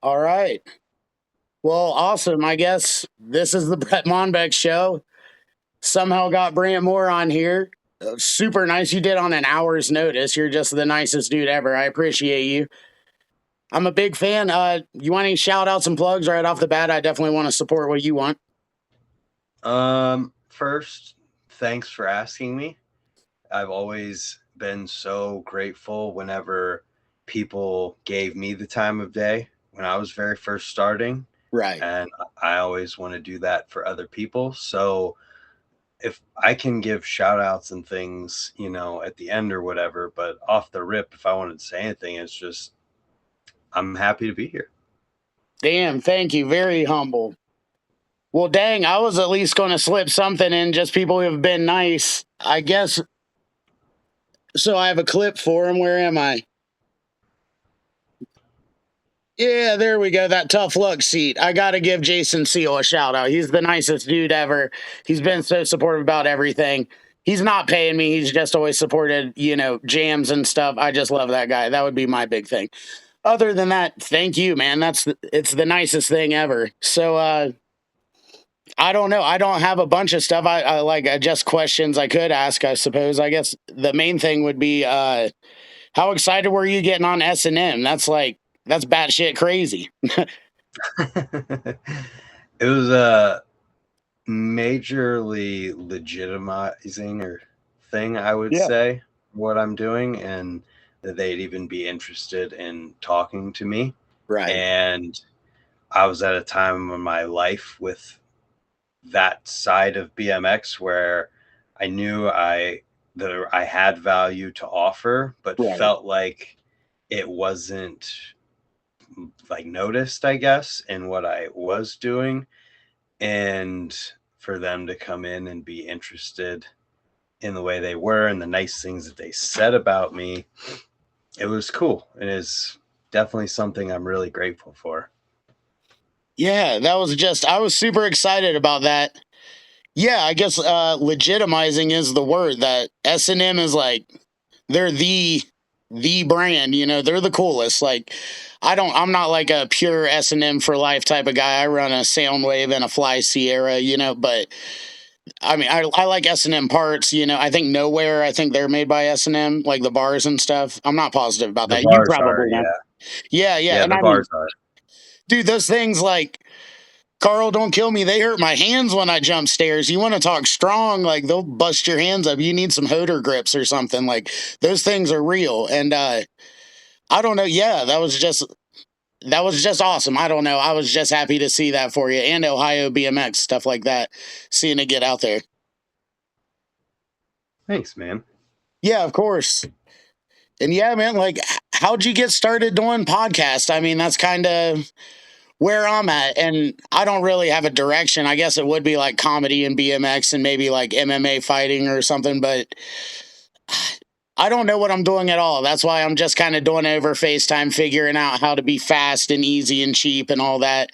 All right. Well, awesome. I guess this is the Brett MonBeck show. Somehow got Brant Moore on here. Super nice. You did on an hour's notice. You're just the nicest dude ever. I appreciate you. I'm a big fan. You want any shout outs and plugs right off the bat? I definitely want to support what you want. First, thanks for asking me. I've always been so grateful whenever people gave me the time of day when I was very first starting. Right. And I always want to do that for other people. So if I can give shout outs and things, at the end or whatever, but off the rip, if I wanted to say anything, it's just I'm happy to be here. Damn. Thank you. Very humble. Well, dang, I was at least going to slip something in, just people who have been nice. I guess. So I have a clip for him. Where am I? Yeah, there we go. That tough luck seat. I got to give Jason Seal a shout out. He's the nicest dude ever. He's been so supportive about everything. He's not paying me. He's just always supported, jams and stuff. I just love that guy. That would be my big thing. Other than that, thank you, man. It's the nicest thing ever. So, I don't know. I don't have a bunch of stuff. I like just questions I could ask, I suppose. I guess the main thing would be, how excited were you getting on S&M? That's batshit crazy. It was majorly legitimizing or thing, I would Yeah. say, what I'm doing, and that they'd even be interested in talking to me. Right. And I was at a time in my life with that side of BMX where I knew that I had value to offer, but Right. felt like it wasn't like noticed, I guess, in what I was doing. And for them to come in and be interested in the way they were and the nice things that they said about me, it was cool. It is definitely something I'm really grateful for. Yeah, I was super excited about that. Yeah, I guess legitimizing is the word. That S&M is like they're the brand, they're the coolest. Like I'm not like a pure S&M for life type of guy. I run a Soundwave and a Fly Sierra, but I mean, I like S&M parts, I think Nowhere, I think they're made by S&M, like the bars and stuff. I'm not positive about The that. You bars are, probably know. yeah. Yeah, yeah. Yeah, And the I mean, bars are. dude, those things like Carl, don't kill me. They hurt my hands when I jump stairs. You want to talk strong, like they'll bust your hands up. You need some Hoder grips or something. Like those things are real. And I don't know. Yeah, that was just awesome. I don't know. I was just happy to see that for you and Ohio BMX stuff like that. Seeing it get out there. Thanks, man. Yeah, of course. And yeah, man, like how'd you get started doing podcasts? I mean, that's kind of where I'm at, and I don't really have a direction. I guess it would be like comedy and BMX and maybe like MMA fighting or something, but I don't know what I'm doing at all. That's why I'm just kind of doing it over FaceTime, figuring out how to be fast and easy and cheap and all that.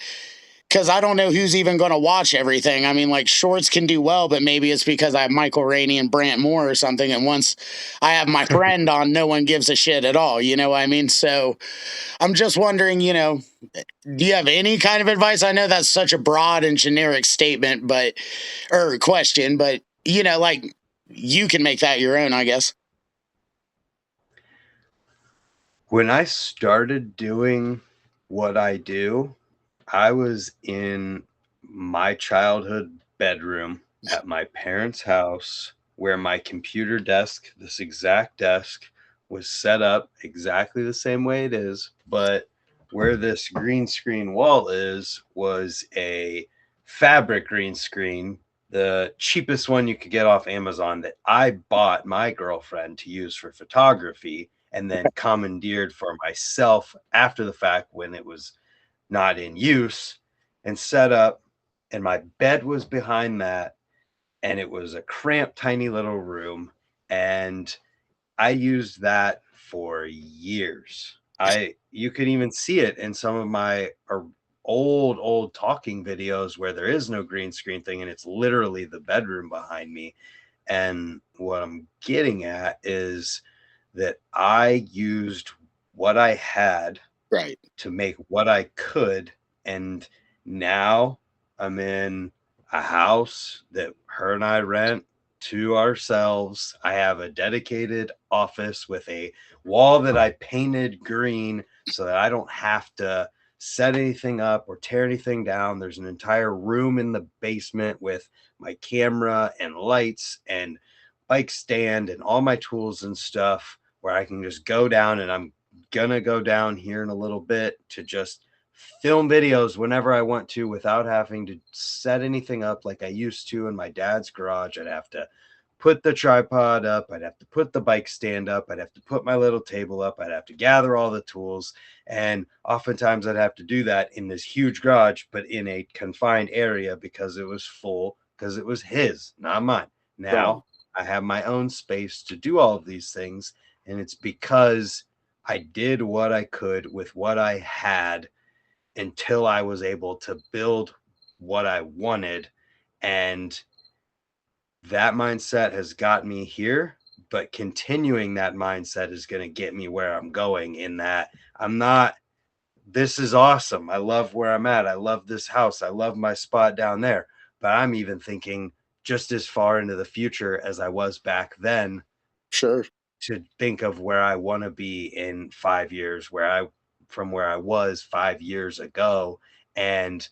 Because I don't know who's even going to watch everything. I mean, like shorts can do well, but maybe it's because I have Michael Rainey and Brant Moore or something. And once I have my friend on, no one gives a shit at all. You know what I mean? So I'm just wondering, do you have any kind of advice? I know that's such a broad and generic statement, or question, but like you can make that your own, I guess. When I started doing what I do, I was in my childhood bedroom at my parents' house where my computer desk, this exact desk, was set up exactly the same way it is, but where this green screen wall is was a fabric green screen, the cheapest one you could get off Amazon that I bought my girlfriend to use for photography and then commandeered for myself after the fact when it was not in use and set up. And my bed was behind that. And it was a cramped, tiny little room. And I used that for years. You can even see it in some of my old talking videos where there is no green screen thing and it's literally the bedroom behind me. And what I'm getting at is that I used what I had Right. to make what I could. And now I'm in a house that her and I rent to ourselves. I have a dedicated office with a wall that I painted green so that I don't have to set anything up or tear anything down. There's an entire room in the basement with my camera and lights and bike stand and all my tools and stuff where I can just go down, and I'm gonna go down here in a little bit to just film videos whenever I want to without having to set anything up like I used to in my dad's garage. I'd have to put the tripod up, I'd have to put the bike stand up, I'd have to put my little table up, I'd have to gather all the tools. And oftentimes I'd have to do that in this huge garage, but in a confined area because it was full, because it was his, not mine. Right. Now I have my own space to do all of these things. And it's because I did what I could with what I had until I was able to build what I wanted. And that mindset has got me here, but continuing that mindset is going to get me where I'm going. In that I'm not, this is awesome. I love where I'm at. I love this house. I love my spot down there. But I'm even thinking just as far into the future as I was back then, Sure. to think of where I want to be in 5 years, where I from where I was 5 years ago. And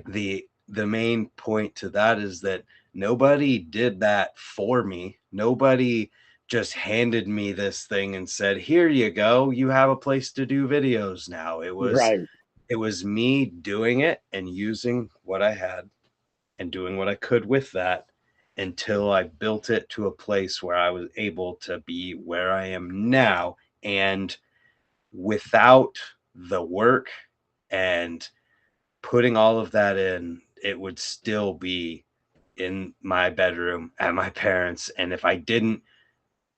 the main point to that is that nobody did that for me. Nobody just handed me this thing and said, "Here you go. You have a place to do videos now." Right. It was me doing it and using what I had and doing what I could with that until I built it to a place where I was able to be where I am now. And without the work and putting all of that in, it would still be in my bedroom at my parents'. And if I didn't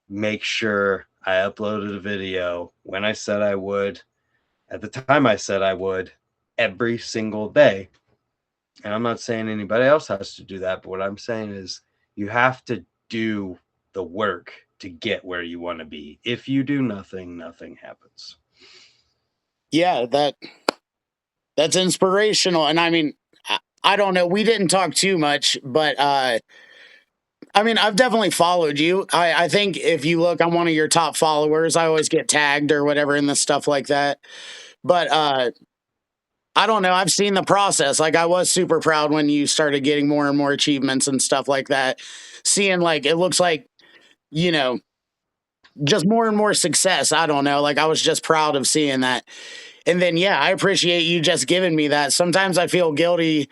make sure I uploaded a video when I said I would, at the time I said I would, every single day, and I'm not saying anybody else has to do that, but what I'm saying is you have to do the work to get where you want to be. If you do nothing, nothing happens. Yeah, that's inspirational. And I mean, I don't know. We didn't talk too much, but I mean, I've definitely followed you. I think if you look, I'm one of your top followers. I always get tagged or whatever in the stuff like that. But I don't know. I've seen the process. Like I was super proud when you started getting more and more achievements and stuff like that. Seeing like it looks like, you know, just more and more success. I don't know. Like I was just proud of seeing that. And then yeah, I appreciate you just giving me that. Sometimes I feel guilty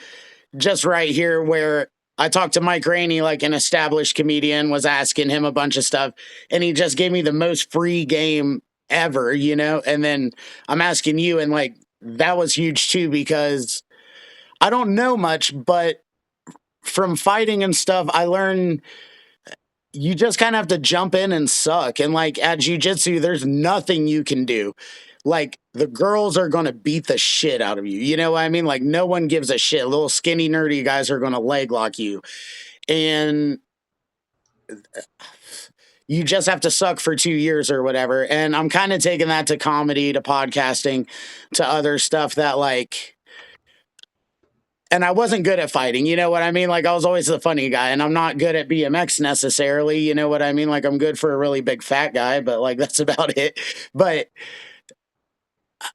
just right here where I talked to Mike Rainey, like an established comedian, was asking him a bunch of stuff, and he just gave me the most free game ever, you know? And then I'm asking you, and like that was huge too, because I don't know much, but from fighting and stuff, I learned you just kind of have to jump in and suck. And like at jujitsu, there's nothing you can do. Like the girls are gonna beat the shit out of you. You know what I mean? Like no one gives a shit. Little skinny nerdy guys are gonna leg lock you. And you just have to suck for 2 years or whatever. And I'm kind of taking that to comedy, to podcasting, to other stuff that like, and I wasn't good at fighting, you know what I mean? Like I was always the funny guy, and I'm not good at BMX necessarily, you know what I mean? Like I'm good for a really big fat guy, but like that's about it. But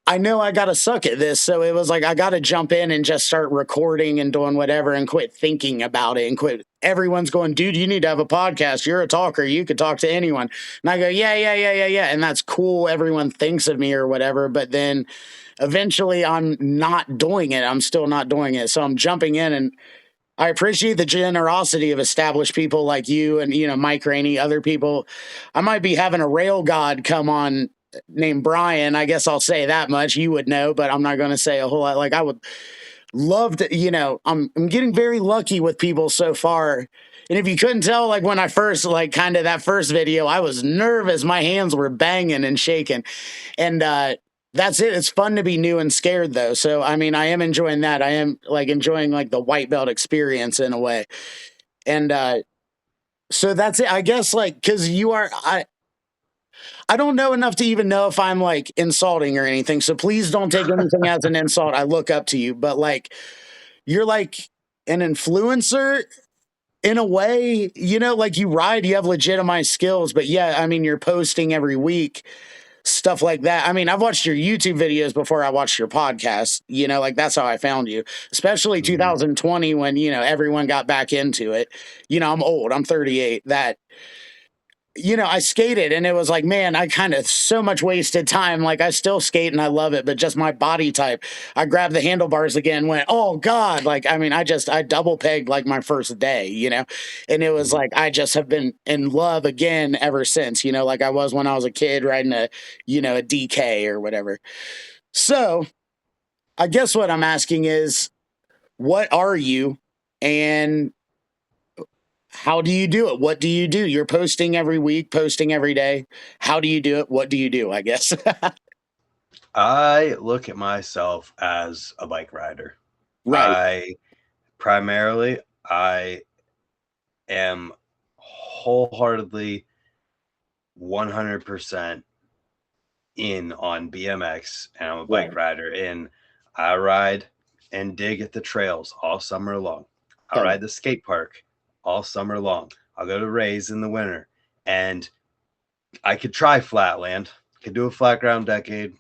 I know I got to suck at this. So it was like, I got to jump in and just start recording and doing whatever and quit thinking about it and quit. Everyone's going, dude, you need to have a podcast. You're a talker. You could talk to anyone. And I go, yeah, yeah, yeah, yeah, yeah. And that's cool. Everyone thinks of me or whatever. But then eventually I'm not doing it. I'm still not doing it. So I'm jumping in, and I appreciate the generosity of established people like you and, you know, Mike Rainey, other people. I might be having a rail god come on named Brian. I guess I'll say that much. You would know, but I'm not going to say a whole lot. Like I would love to, you know, I'm getting very lucky with people so far. And if you couldn't tell, like when I first, like kind of that first video, I was nervous. My hands were banging and shaking. And that's it. It's fun to be new and scared though. So I mean, I am enjoying that. I am like enjoying like the white belt experience in a way. And so that's it. I guess like because you are I don't know enough to even know if I'm like insulting or anything. So please don't take anything as an insult. I look up to you, but like you're like an influencer in a way, you know, like you ride, you have legitimized skills, but yeah, I mean, you're posting every week, stuff like that. I mean, I've watched your YouTube videos before I watched your podcast, you know, like that's how I found you, especially Mhm. 2020 when, you know, everyone got back into it. You know, I'm old, I'm 38. That you know, I skated and it was like, man, I kind of so much wasted time. Like I still skate and I love it, but just my body type. I grabbed the handlebars again, went, oh God. Like, I mean, I double pegged like my first day, you know, and it was Mhm. like, I just have been in love again ever since, you know, like I was when I was a kid riding a, you know, a DK or whatever. So I guess what I'm asking is, what are you? And how do you do it? What do you do? You're posting every week, posting every day. How do you do it? What do you do? I guess. I look at myself as a bike rider. Right. I primarily I am wholeheartedly 100% in on BMX, and I'm a bike Right. rider, and I ride and dig at the trails all summer long. I Hell ride the skate park all summer long. I'll go to Rays in the winter, and I could try flatland, could do a flat ground decade.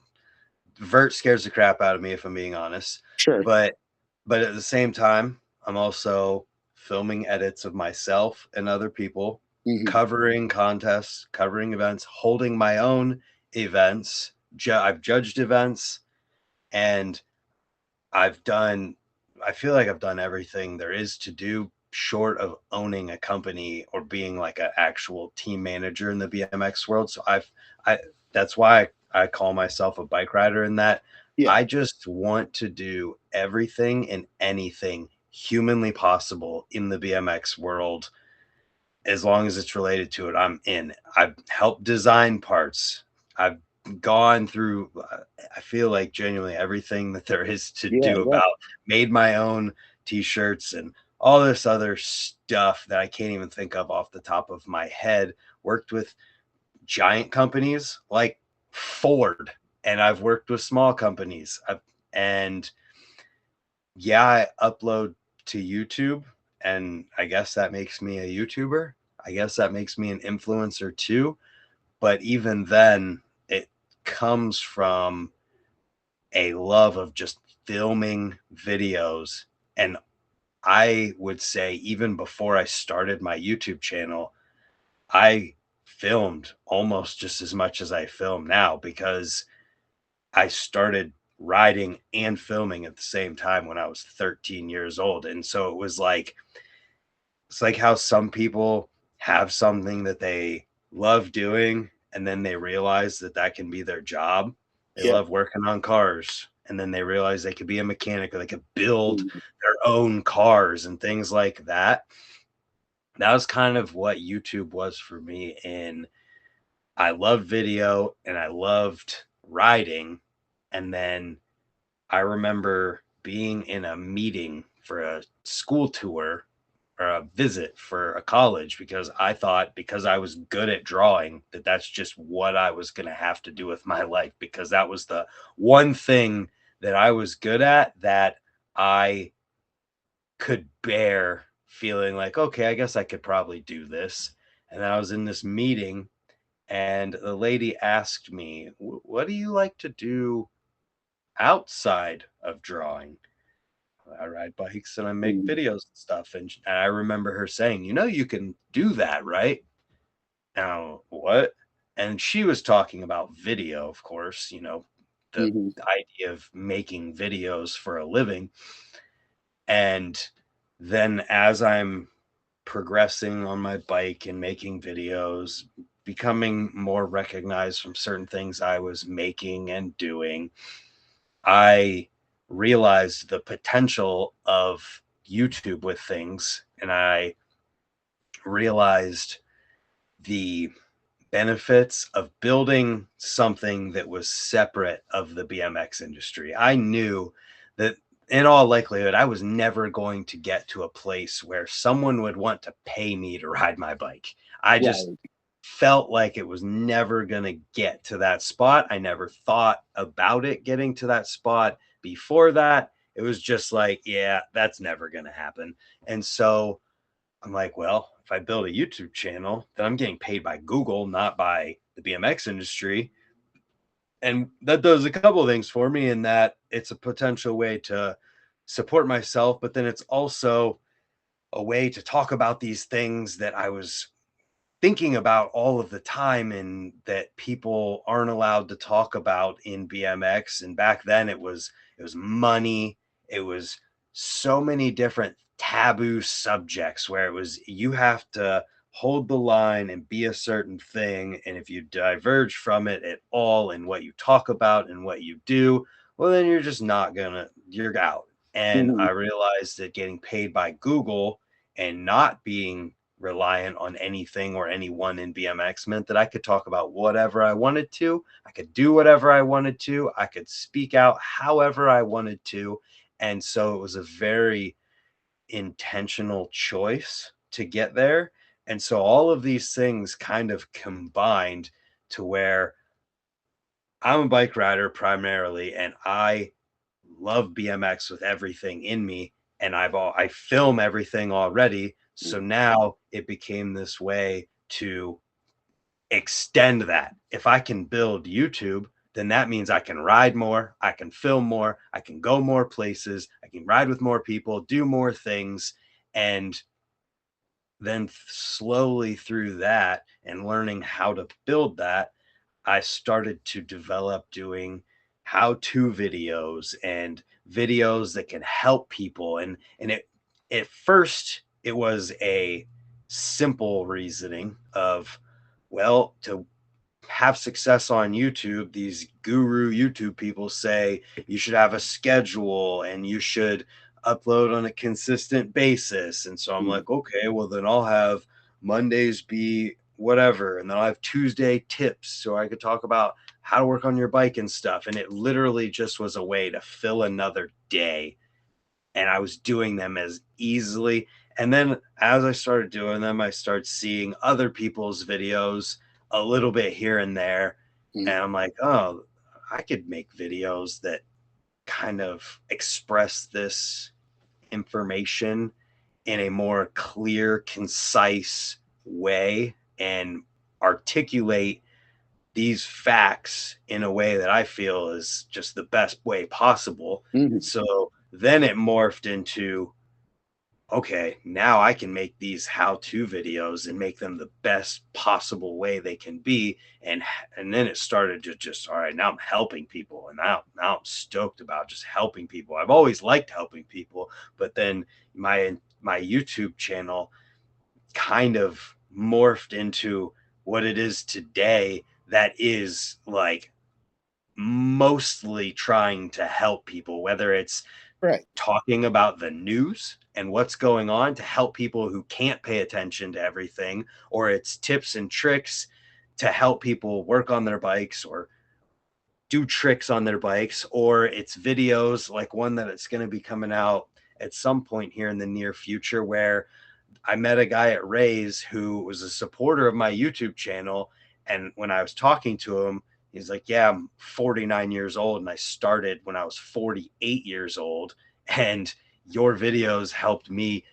Vert scares the crap out of me if I'm being honest, sure. but at the same time, I'm also filming edits of myself and other people, Hmm. covering contests, covering events, holding my own events. I've judged events, and I've done I feel like I've done everything there is to do short of owning a company or being like an actual team manager in the BMX world. So I that's why I call myself a bike rider, in that Yeah. I just want to do everything and anything humanly possible in the BMX world. As long as it's related to it, I'm in. I've helped design parts. I've gone through, I feel like genuinely everything that there is to Yeah. do Yeah. about, made my own t-shirts and all this other stuff that I can't even think of off the top of my head. Worked with giant companies like Ford, and I've worked with small companies. And yeah, I upload to YouTube, and I guess that makes me a YouTuber. I guess that makes me an influencer too. But even then, it comes from a love of just filming videos. And I would say, even before I started my YouTube channel, I filmed almost just as much as I film now, because I started riding and filming at the same time when I was 13 years old. And so it was like, it's like how some people have something that they love doing, and then they realize that that can be their job. They Yeah. love working on cars, and then they realize they could be a mechanic, or they could build Mhm. their own cars and things like that. That was kind of what YouTube was for me. And I loved video and I loved writing. And then I remember being in a meeting for a school tour or a visit for a college, because I thought, because I was good at drawing, that that's just what I was going to have to do with my life, because that was the one thing that I was good at, that I could bear feeling like, okay, I guess I could probably do this. And then I was in this meeting, and the lady asked me, What do you like to do outside of drawing?" I ride bikes and I make Mhm. videos and stuff. And I remember her saying, you can do that, right? Now, what? And she was talking about video, of course, the Mhm. idea of making videos for a living. And then as I'm progressing on my bike and making videos, becoming more recognized from certain things I was making and doing, I realized the potential of YouTube with things, and I realized the benefits of building something that was separate of the BMX industry. I knew that in all likelihood, I was never going to get to a place where someone would want to pay me to ride my bike. I just Right. felt like it was never going to get to that spot. I never thought about it getting to that spot before that. It was just like, yeah, that's never going to happen. And so I'm like, well, if I build a YouTube channel, then I'm getting paid by Google, not by the BMX industry. And that does a couple of things for me in that it's a potential way to support myself, but then it's also a way to talk about these things that I was thinking about all of the time and that people aren't allowed to talk about in BMX. And back then it was money, it was so many different taboo subjects where it was you have to hold the line and be a certain thing, and if you diverge from it at all in what you talk about and what you do, well then you're just not gonna you're out. And Mhm. I realized that getting paid by Google and not being reliant on anything or anyone in BMX meant that I could talk about whatever I wanted to. I could do whatever I wanted to. I could speak out however I wanted to. And so it was a very intentional choice to get there. And so all of these things kind of combined to where I'm a bike rider primarily, and I love BMX with everything in me, and I film everything already. So now it became this way to extend that. If I can build YouTube, then that means I can ride more, I can film more, I can go more places, I can ride with more people, do more things. And then slowly through that and learning how to build that, I started to develop doing how-to videos and videos that can help people. And it at first it was a simple reasoning of, well, to have success on YouTube, these guru YouTube people say you should have a schedule and you should upload on a consistent basis. And so I'm Mhm. like, okay, well, then I'll have Mondays be whatever. And then I'll have Tuesday tips so I could talk about how to work on your bike and stuff. And it literally just was a way to fill another day, and I was doing them as easily. And then as I started doing them, I started seeing other people's videos a little bit here and there. Mhm. And I'm like, oh, I could make videos that kind of express this information in a more clear, concise way and articulate these facts in a way that I feel is just the best way possible. Mhm. So then it morphed into, okay, now I can make these how-to videos and make them the best possible way they can be. And then it started to just, all right, now I'm helping people, and now I'm stoked about just helping people. I've always liked helping people, but then my YouTube channel kind of morphed into what it is today, that is like mostly trying to help people, whether it's Right. talking about the news and what's going on to help people who can't pay attention to everything, or it's tips and tricks to help people work on their bikes or do tricks on their bikes, or it's videos like one that it's going to be coming out at some point here in the near future where I met a guy at Ray's who was a supporter of my YouTube channel. And when I was talking to him, he's like, yeah, I'm 49 years old and I started when I was 48 years old. And your videos helped me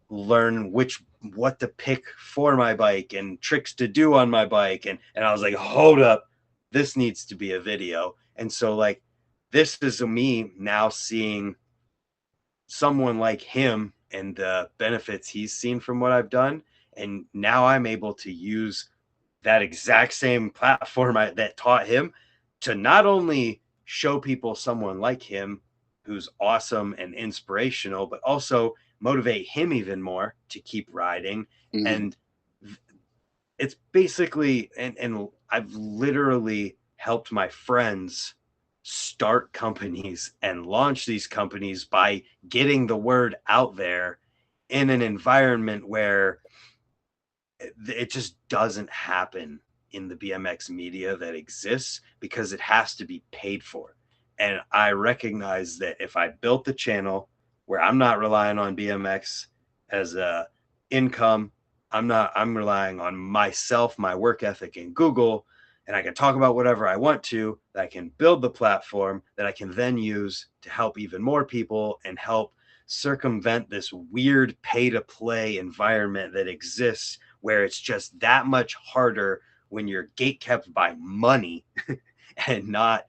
learn what to pick for my bike and tricks to do on my bike. And I was like, hold up, this needs to be a video. And so like this is me now seeing someone like him and the benefits he's seen from what I've done. And now I'm able to use that exact same platform that taught him to not only show people someone like him who's awesome and inspirational, but also motivate him even more to keep riding. Mhm. And it's basically, and I've literally helped my friends start companies and launch these companies by getting the word out there in an environment where it just doesn't happen in the BMX media that exists because it has to be paid for. And I recognize that if I built the channel where I'm not relying on BMX as a income, I'm relying on myself, my work ethic, and Google, and I can talk about whatever I want to, that I can build the platform that I can then use to help even more people and help circumvent this weird pay to play environment that exists where it's just that much harder when you're gatekept by money and not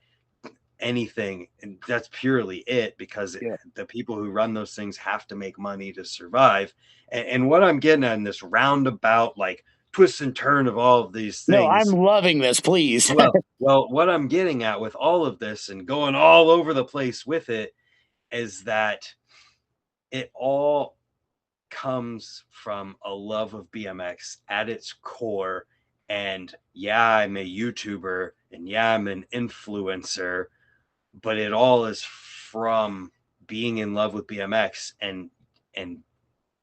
anything. And that's purely it, because Yeah. the people who run those things have to make money to survive. And what I'm getting at in this roundabout, like, twist and turn of all of these No, I'm things, loving this, please. well, what I'm getting at with all of this and going all over the place with it is that it all comes from a love of BMX at its core. And yeah, I'm a YouTuber, and yeah, I'm an influencer, but it all is from being in love with BMX and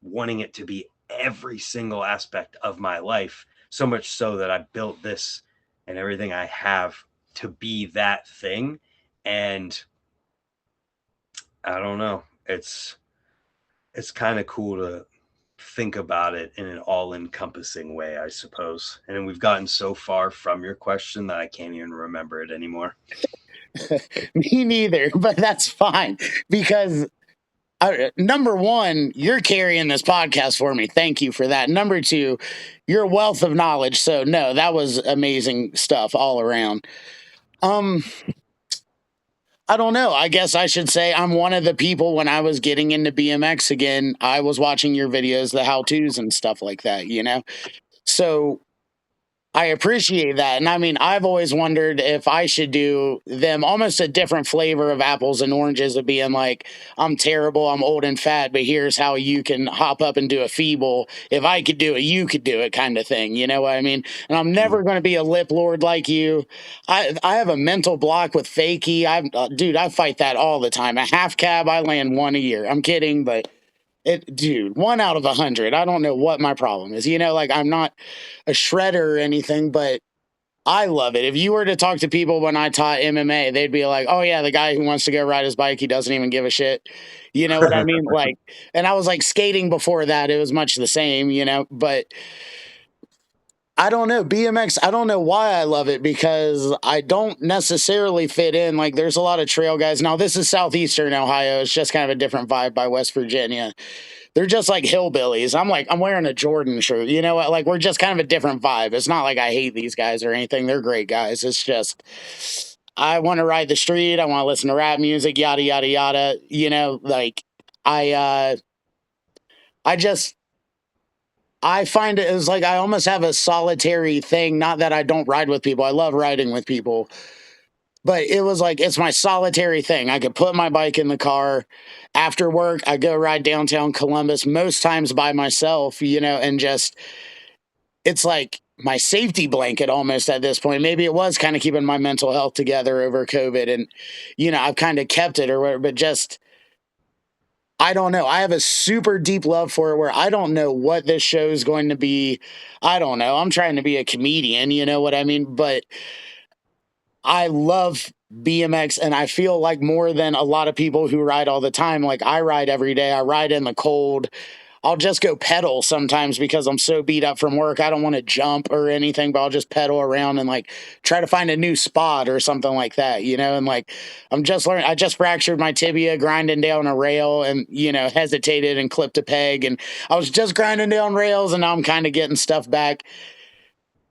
wanting it to be every single aspect of my life, so much so that I built this and everything I have to be that thing. And I don't know, it's kind of cool to think about it in an all-encompassing way, I suppose. And we've gotten so far from your question that I can't even remember it anymore. Me neither, but that's fine because number one, you're carrying this podcast for me. Thank you for that. Number two, you're a wealth of knowledge. So no, that was amazing stuff all around. Um, I don't know. I guess I should say I'm one of the people when I was getting into BMX again, I was watching your videos, the how to's and stuff like that, you know? So I appreciate that. And I mean, I've always wondered if I should do them almost a different flavor of apples and oranges of being like, I'm terrible, I'm old and fat, but here's how you can hop up and do a feeble. If I could do it, you could do it kind of thing. You know what I mean? And I'm never going to be a lip lord like you. I have a mental block with fakie. Dude, I fight that all the time. A half cab, I land one a year. I'm kidding, but dude, 1 out of 100. I don't know what my problem is. You know, like I'm not a shredder or anything, but I love it. If you were to talk to people when I taught MMA, they'd be like, "Oh yeah, the guy who wants to go ride his bike, he doesn't even give a shit." You know what I mean? Like, and I was like skating before that; it was much the same, you know. But I don't know BMX. I don't know why I love it because I don't necessarily fit in. Like, there's a lot of trail guys. Now, this is southeastern Ohio. It's just kind of a different vibe by West Virginia. They're just like hillbillies. I'm like, I'm wearing a Jordan shirt. You know what? Like, we're just kind of a different vibe. It's not like I hate these guys or anything. They're great guys. It's just, I want to ride the street. I want to listen to rap music, yada, yada, yada. You know, like, I, uh, I just, I find it as like I almost have a solitary thing. Not that I don't ride with people. I love riding with people, but it was like it's my solitary thing. I could put my bike in the car after work. I go ride downtown Columbus most times by myself, you know, and just it's like my safety blanket almost at this point. Maybe it was kind of keeping my mental health together over COVID, and you know, I've kind of kept it or whatever, but just I don't know. I have a super deep love for it where I don't know what this show is going to be. I don't know. I'm trying to be a comedian, you know what I mean? But I love BMX and I feel like more than a lot of people who ride all the time. Like I ride every day. I ride in the cold. I'll just go pedal sometimes because I'm so beat up from work. I don't want to jump or anything, but I'll just pedal around and like try to find a new spot or something like that, you know? And like I'm just learning. I just fractured my tibia grinding down a rail and, you know, hesitated and clipped a peg. And I was just grinding down rails and now I'm kind of getting stuff back.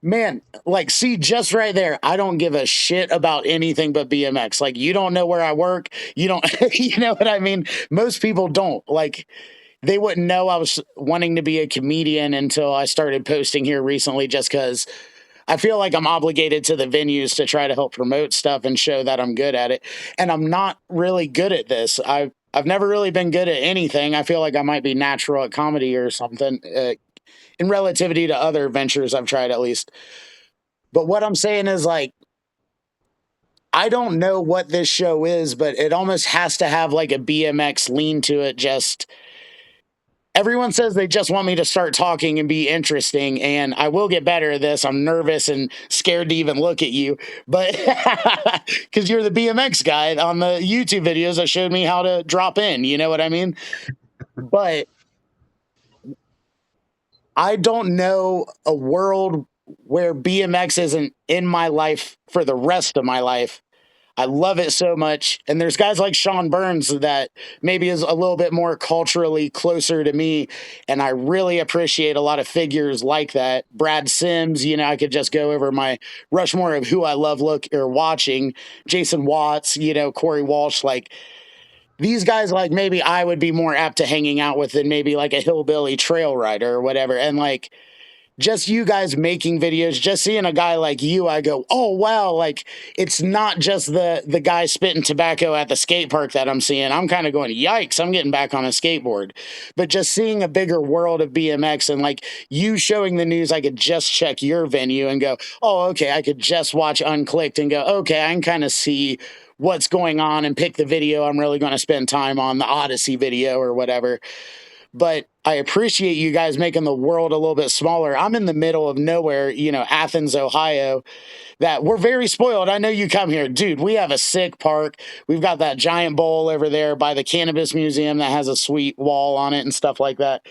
Man, like, see, just right there, I don't give a shit about anything but BMX. Like, you don't know where I work. You don't, you know what I mean? Most people don't. Like, they wouldn't know I was wanting to be a comedian until I started posting here recently, just because I feel like I'm obligated to the venues to try to help promote stuff and show that I'm good at it. And I'm not really good at this. I've never really been good at anything. I feel like I might be natural at comedy or something. In relativity to other ventures I've tried at least. But what I'm saying is like I don't know what this show is, but it almost has to have like a BMX lean to it. Just everyone says they just want me to start talking and be interesting, and I will get better at this. I'm nervous and scared to even look at you, but because you're the BMX guy on the YouTube videos that showed me how to drop in, you know what I mean? But I don't know a world where BMX isn't in my life for the rest of my life. I love it so much. And there's guys like Sean Burns that maybe is a little bit more culturally closer to me. And I really appreciate a lot of figures like that. Brad Sims, you know, I could just go over my Rushmore of who I love look or watching. Jason Watts, you know, Corey Walsh, like these guys, like maybe I would be more apt to hanging out with than maybe like a hillbilly trail rider or whatever. And like just you guys making videos, just seeing a guy like you, I go, oh wow, like it's not just the guy spitting tobacco at the skate park that I'm seeing. I'm kind of going, yikes, I'm getting back on a skateboard. But just seeing a bigger world of BMX and like you showing the news, I could just check your venue and go, oh, okay, I could just watch Unclicked and go, okay, I can kind of see what's going on and pick the video I'm really going to spend time on, the Odyssey video or whatever. But I appreciate you guys making the world a little bit smaller. I'm in the middle of nowhere, you know, Athens, Ohio, that we're very spoiled. I know you come here, dude. We have a sick park. We've got that giant bowl over there by the Cannabis Museum that has a sweet wall on it and stuff like that.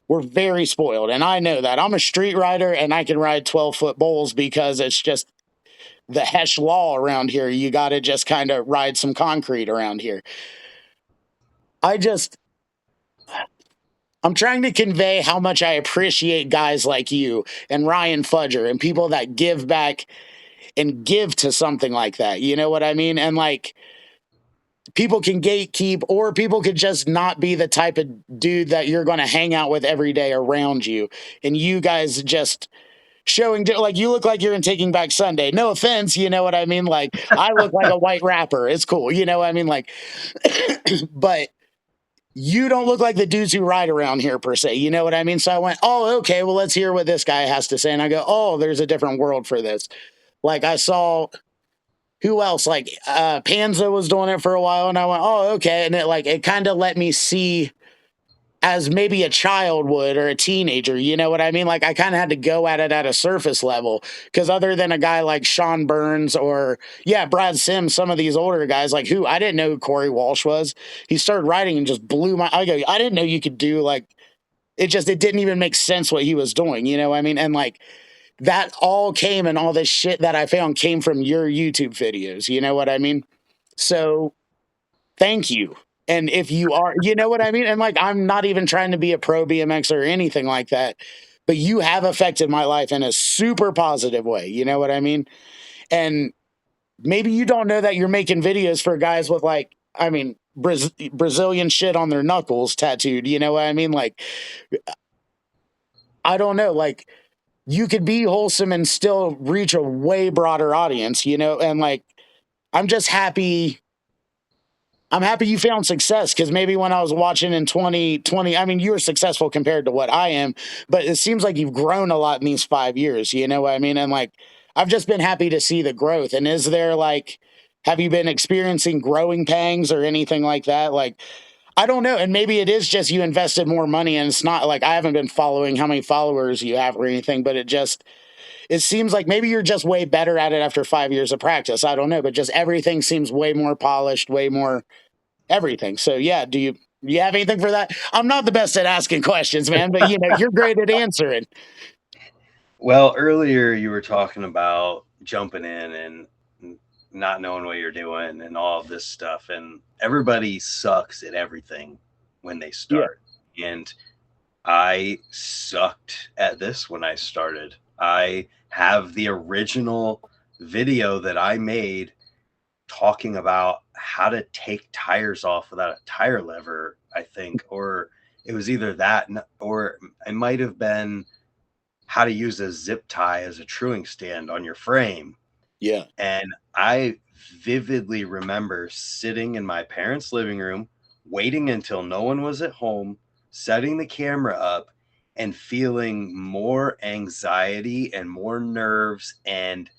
We're very spoiled. And I know that. I'm a street rider and I can ride 12-foot bowls because it's just the Hesh law around here. You got to just kind of ride some concrete around here. I just, I'm trying to convey how much I appreciate guys like you and Ryan Fudger and people that give back and give to something like that. You know what I mean? And like people can gatekeep or people could just not be the type of dude that you're going to hang out with every day around you. And you guys just showing like you look like you're in Taking Back Sunday. No offense, you know what I mean? Like I look like a white rapper. It's cool. You know what I mean? Like but you don't look like the dudes who ride around here per se. You know what I mean? So I went, oh, okay, well, let's hear what this guy has to say. And I go, oh, there's a different world for this. Like I saw who else? Like Panza was doing it for a while, and I went, oh, okay. And it kind of let me see as maybe a child would or a teenager, you know what I mean? Like I kind of had to go at it at a surface level because other than a guy like Sean Burns or yeah, Brad Sims, some of these older guys like who I didn't know who Corey Walsh was. He started writing and just blew my. I go, I didn't know you could do like it didn't even make sense what he was doing, you know what I mean? And like that all came and all this shit that I found came from your YouTube videos, you know what I mean? So thank you. And if you are, you know what I mean? And like, I'm not even trying to be a pro BMX or anything like that, but you have affected my life in a super positive way. You know what I mean? And maybe you don't know that you're making videos for guys with like, I mean, Brazilian shit on their knuckles tattooed. You know what I mean? Like, I don't know. Like, you could be wholesome and still reach a way broader audience, you know? And like, I'm just happy I'm happy you found success because maybe when I was watching in 2020, I mean, you were successful compared to what I am, but it seems like you've grown a lot in these 5 years. You know what I mean? And like, I've just been happy to see the growth. And is there like, have you been experiencing growing pangs or anything like that? Like, I don't know. And maybe it is just you invested more money and it's not like I haven't been following how many followers you have or anything, but it seems like maybe you're just way better at it after 5 years of practice. I don't know, but just everything seems way more polished, way more everything. So yeah, do you have anything for that? I'm not the best at asking questions, man, but you know, you're great at answering. Well, earlier you were talking about jumping in and not knowing what you're doing and all of this stuff. And everybody sucks at everything when they Yeah. start. And I sucked at this when I started. I have the original video that I made talking about how to take tires off without a tire lever, I think, or it was either that or it might have been how to use a zip tie as a truing stand on your frame. Yeah. And I vividly remember sitting in my parents' living room, waiting until no one was at home, setting the camera up, and feeling more anxiety and more nerves and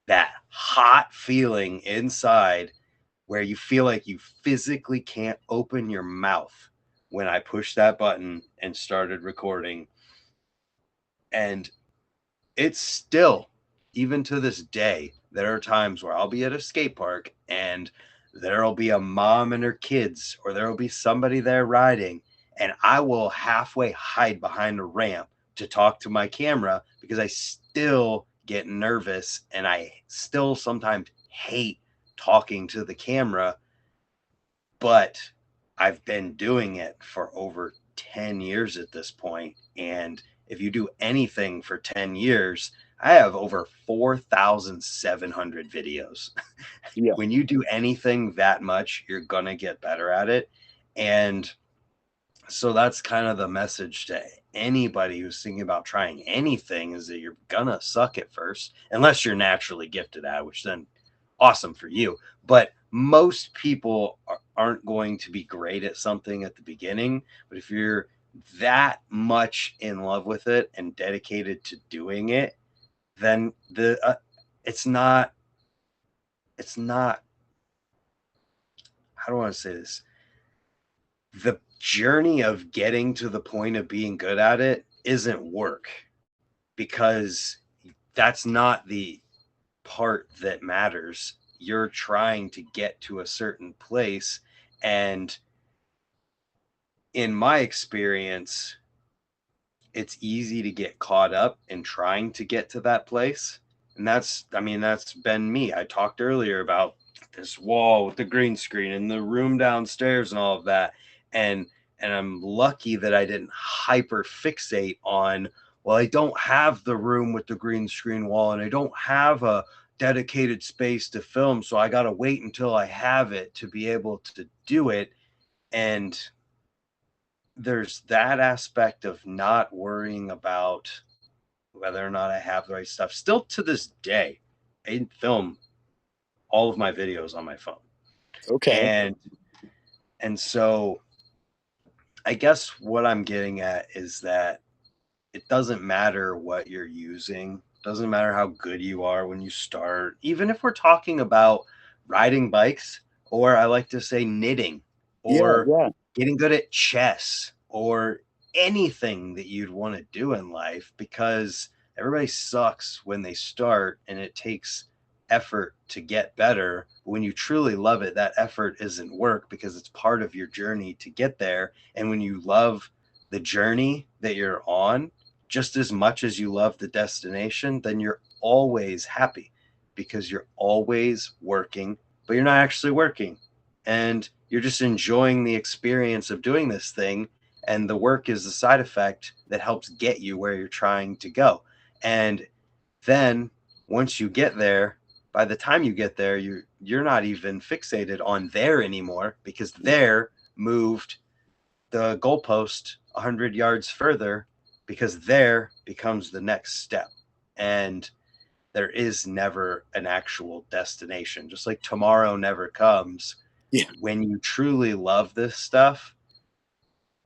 that hot feeling inside where you feel like you physically can't open your mouth when I pushed that button and started recording. And it's still, even to this day, there are times where I'll be at a skate park and there'll be a mom and her kids, or there'll be somebody there riding, and I will halfway hide behind a ramp to talk to my camera because I still get nervous and I still sometimes hate talking to the camera, but I've been doing it for over 10 years at this point. And if you do anything for 10 years, I have over 4,700 videos. Yeah. When you do anything that much, you're going to get better at it. And so that's kind of the message to anybody who's thinking about trying anything, is that you're gonna suck at first, unless you're naturally gifted at it, which then awesome for you. But most people aren't going to be great at something at the beginning. But if you're that much in love with it and dedicated to doing it, then it's not it's not how do I want to say this? The journey of getting to the point of being good at it isn't work, because that's not the part that matters. You're trying to get to a certain place. And in my experience, it's easy to get caught up in trying to get to that place. And that's been me. I talked earlier about this wall with the green screen and the room downstairs and all of that. And I'm lucky that I didn't hyper fixate on, well, I don't have the room with the green screen wall and I don't have a dedicated space to film. So I got to wait until I have it to be able to do it. And there's that aspect of not worrying about whether or not I have the right stuff. Still to this day, I film all of my videos on my phone. Okay. And so I guess what I'm getting at is that it doesn't matter what you're using. Doesn't matter how good you are when you start. Even if we're talking about riding bikes, or I like to say knitting, Yeah. or Yeah. getting good at chess, or anything that you'd want to do in life, because everybody sucks when they start and it takes effort to get better. When you truly love it, that effort isn't work because it's part of your journey to get there. And when you love the journey that you're on just as much as you love the destination, then you're always happy because you're always working, but you're not actually working. And you're just enjoying the experience of doing this thing. And the work is the side effect that helps get you where you're trying to go. And then once you get there, by the time you get there, you're not even fixated on there anymore, because there moved the goalpost 100 yards further, because there becomes the next step. And there is never an actual destination, just like tomorrow never comes. Yeah. When you truly love this stuff,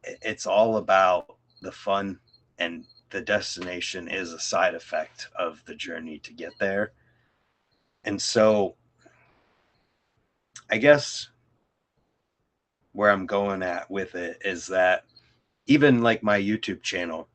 it's all about the fun, and the destination is a side effect of the journey to get there. And so I guess where I'm going at with it is that even like my YouTube channel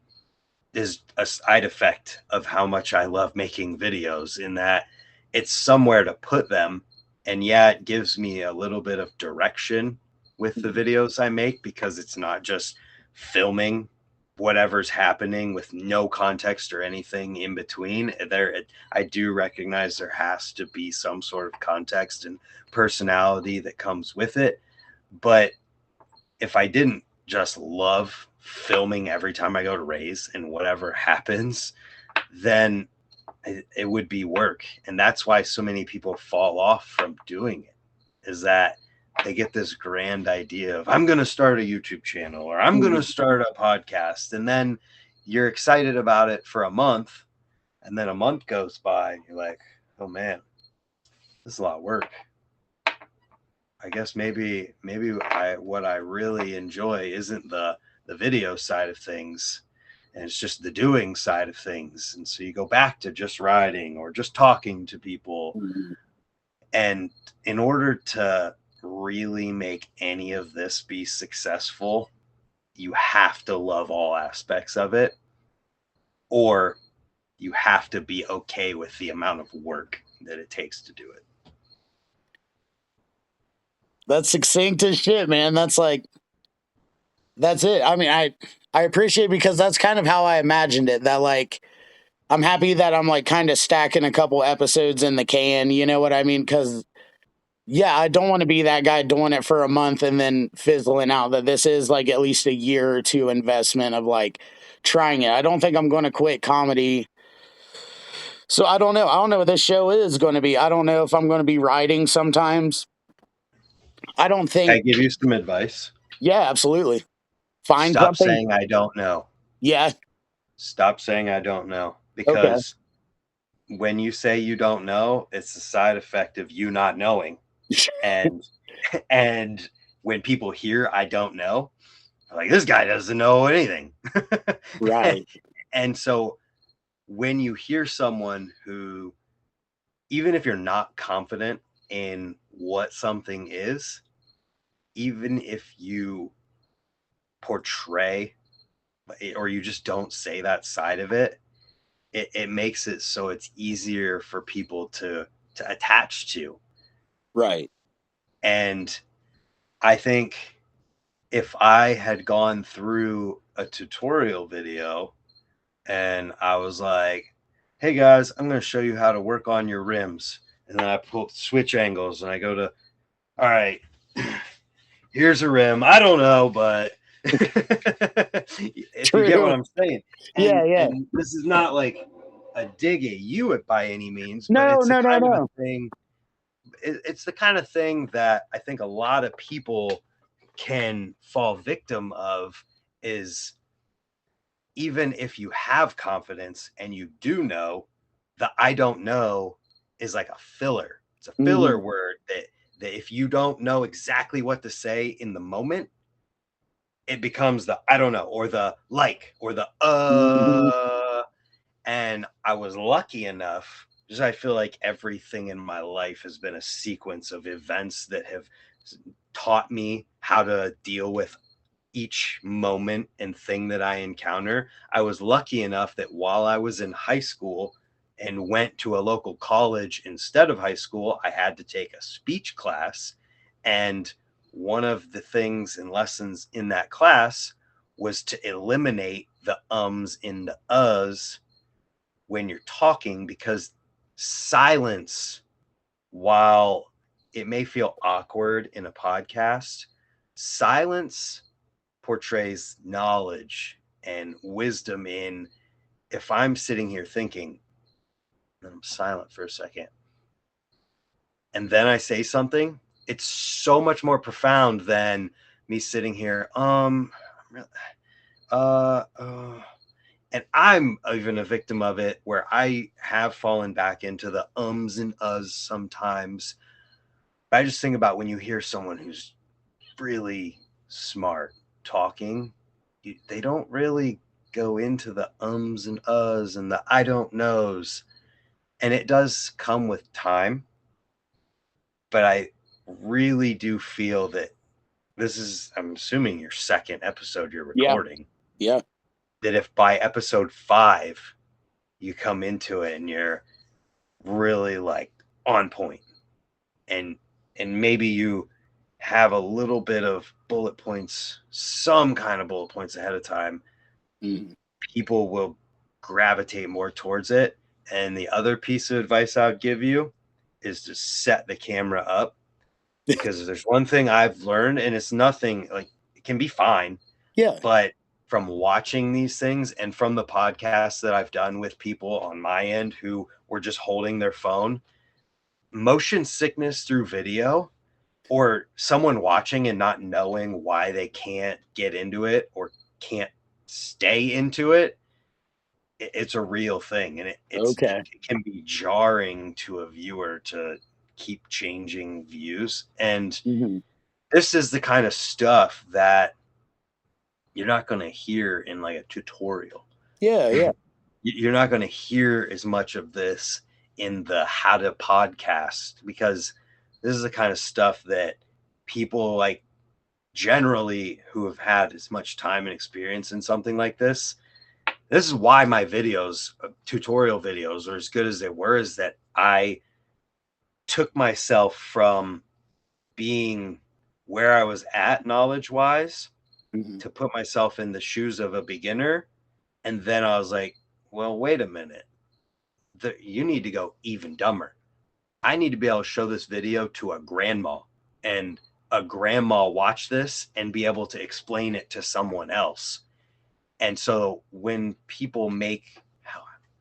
is a side effect of how much I love making videos, in that it's somewhere to put them. And yeah, it gives me a little bit of direction with the videos I make, because it's not just filming whatever's happening with no context or anything in between. I do recognize there has to be some sort of context and personality that comes with it. But if I didn't just love filming every time I go to raise and whatever happens, then it would be work. And that's why so many people fall off from doing it, is that they get this grand idea of, I'm going to start a YouTube channel, or I'm going to start a podcast. And then you're excited about it for a month. And then a month goes by and you're like, oh man, this is a lot of work. I guess maybe what I really enjoy isn't the video side of things, and it's just the doing side of things. And so you go back to just riding or just talking to people. And in order to really make any of this be successful, you have to love all aspects of it, or you have to be okay with the amount of work that it takes to do it. That's succinct as shit, man. That's like That's it. I mean, I appreciate it because that's kind of how I imagined it. That like I'm happy that I'm like kind of stacking a couple episodes in the can. You know what I mean? Because yeah, I don't want to be that guy doing it for a month and then fizzling out. That this is like at least a year or two investment of like trying it. I don't think I'm going to quit comedy. So I don't know. I don't know what this show is going to be. I don't know if I'm going to be writing sometimes. I don't Can I think. give you some advice? Yeah, absolutely. Find Stop something. saying I don't know. Yeah. Stop saying I don't know, Okay. because when you say you don't know, it's a side effect of you not knowing. And and when people hear I don't know, like, this guy doesn't know anything. Right. And so when you hear someone who, even if you're not confident in what something is, even if you portray or you just don't say that side of it, it makes it so it's easier for people to attach to. Right. And I think if I had gone through a tutorial video and I was like, hey guys, I'm going to show you how to work on your rims. And then I pull switch angles and I go to, all right, here's a rim. I don't know, but if you get what True. I'm saying. Yeah. Yeah. And this is not like a dig at you at by any means, but No. it's a No. No. kind of No. a thing. It's the kind of thing that I think a lot of people can fall victim of, is even if you have confidence and you do know, the I don't know is like a filler. It's a filler Hmm. word that if you don't know exactly what to say in the moment, it becomes the I don't know or the like or the Hmm. and I was lucky enough because I feel like everything in my life has been a sequence of events that have taught me how to deal with each moment and thing that I encounter. I was lucky enough that while I was in high school and went to a local college instead of high school, I had to take a speech class. And one of the things and lessons in that class was to eliminate the ums and the uhs when you're talking, because silence, while it may feel awkward in a podcast, silence portrays knowledge and wisdom. In if I'm sitting here thinking and I'm silent for a second and then I say something, it's so much more profound than me sitting here uh, uh and I'm even a victim of it, where I have fallen back into the ums and uhs sometimes. I just think about when you hear someone who's really smart talking, they don't really go into the ums and uhs and the I don't knows. And it does come with time, but I really do feel that this is, I'm assuming, your second episode you're Yeah. recording, Yeah. that if by episode 5 you come into it and you're really like on point, and maybe you have a little bit of bullet points, some kind of bullet points ahead of time, Mhm. people will gravitate more towards it. And the other piece of advice I would give you is to set the camera up, because there's one thing I've learned, and it's nothing like, it can be fine, Yeah. but from watching these things and from the podcasts that I've done with people on my end who were just holding their phone, motion sickness through video, or someone watching and not knowing why they can't get into it or can't stay into it, it's a real thing. And Okay. it can be jarring to a viewer to keep changing views. And Hmm. this is the kind of stuff that you're not going to hear in like a tutorial. Yeah. Yeah. You're not going to hear as much of this in the how to podcast, because this is the kind of stuff that people like generally who have had as much time and experience in something like this is why my videos, tutorial videos, are as good as they were, is that I took myself from being where I was at knowledge wise Mhm. to put myself in the shoes of a beginner. And then I was like, well, wait a minute. You need to go even dumber. I need to be able to show this video to a grandma, and a grandma watch this and be able to explain it to someone else. And so when people make